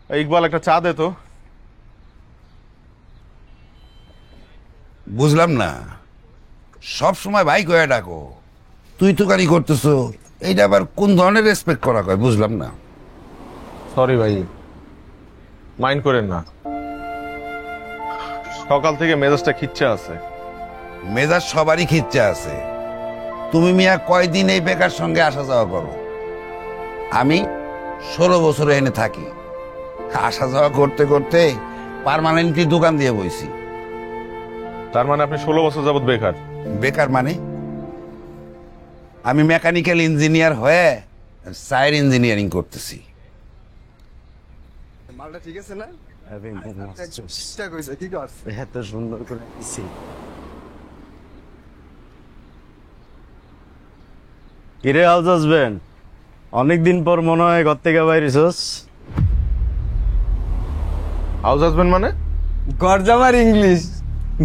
ইকবাল একটা চা দে তো। বুঝলাম না, সব সময় ভাই কয়ে ডাকো, তুই তো গাড়ি করতেছো, এইটা আবার কোন ধরনের রেসপেক্ট করা কয় বুঝলাম না। সরি ভাই, মাইন্ড করেন না। সকাল থেকে মেজাজটা খিচ্ছে আছে। মেজাজ সবারই খিচ্ছে আছে। তুমি মিয়া কয়দিন এই বেকার সঙ্গে আসা যাওয়া করো? আমি 16 বছর এনে থাকি, আসা যাওয়া করতে করতে পার্মানেন্টলি দোকান দিয়ে বইছি। তার মানে আপনি 16 বছর যাবত বেকার? বেকার মানে আমি মেকানিক্যাল ইঞ্জিনিয়ার হয়ে সাইড ইঞ্জিনিয়ারিং করতেছি। মালটা ঠিক আছে না? এত সুন্দর করে দিছি। কিরে হাউস হাজবেন্ড, অনেকদিন পর মনে হয় ঘর থেকে বাইরেছস। হাউস হাজবেন্ড মানে? গরজামার ইংলিশ।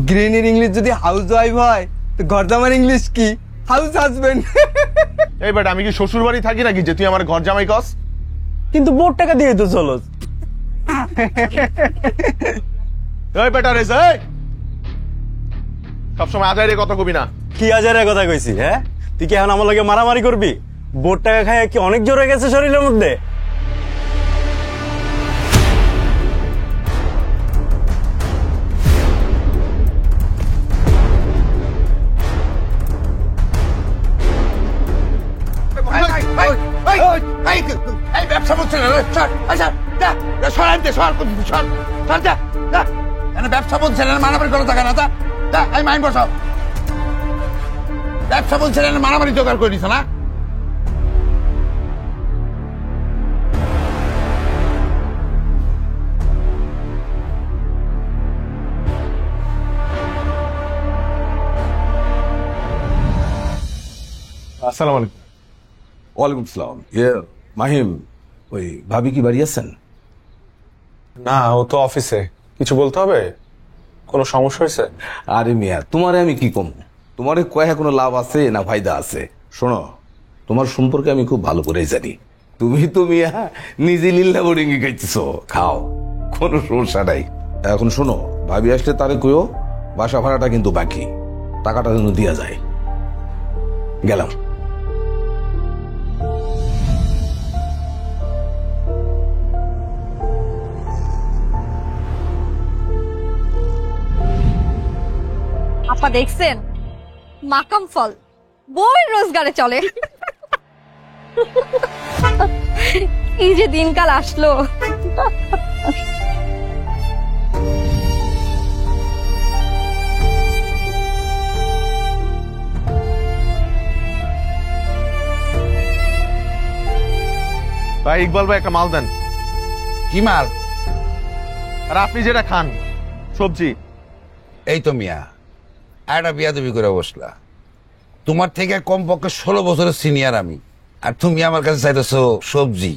গ্রেনির ইংলিশ যদি হাউস ওয়াইফ হয় তো গরজামার ইংলিশ কি? House husband. এই বেটা, আমি কি শ্বশুর বাড়ি থাকি নাকি যে তুই আমার ঘর জামাই কস? কিন্তু বোর্ড টাকা দিয়ে তো চলস। এই বেটা রে, সবসময় আজাইরে কথা কবি না। কি আজারের কথা কইছি? হ্যাঁ, তুই কি এখন আমার লগে মারামারি করবি? বোর্ড টাকা খায় কি অনেক জোরে গেছে শরীরের মধ্যে? ব্যবসা বলছে না, ব্যবসা বলছে না, মারামারি করে থাকা না। এই মাইন বসাও, ব্যবসা বলছে না, মারামারি জোগাড় করে দিছ না। আসসালামু আলাইকুম। ওয়ালাইকুম সালাম। মাহিম, ওই ভাবি কি বাড়ি আছেন? না, ও তো অফিসে। কিছু বলতে হবে? কোনো সমস্যা হয়েছে? আরে মিয়া, তোমারে আমি কি কম, তোমারে কয়ে কোনো লাভ আছে না ফায়দা আছে? শোনো, তোমার সম্পর্কে আমি খুব ভালো করেই জানি। তুমি তো মিয়া নিজে লিল্লা বোর্ডিং এ খাইতেছো, খাও, কোনো সমস্যা নাই। এখন শোনো, ভাবি আসলে তারে কইও বাসা ভাড়াটা কিন্তু বাকি, টাকাটা যেন দিয়া যায়। গেলাম। আপা দেখছেন, মাকাম ফল বই রোজগারে চলে। এই যে দিনকাল আসলো। ভাই ইকবাল ভাই, একটা মাল দেন। কি মাল? আর আপনি যেটা খান, সবজি। এই তো মিয়া, একটা বিয়াদবি করে বসলা। তোমার থেকে কমপক্ষে 16 বছরের সিনিয়র আমি, আর তুমি আমার কাছে চাইতেছো সবজি।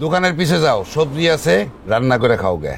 দোকানের পিছে যাও, সবজি আছে, রান্না করে খাও গে।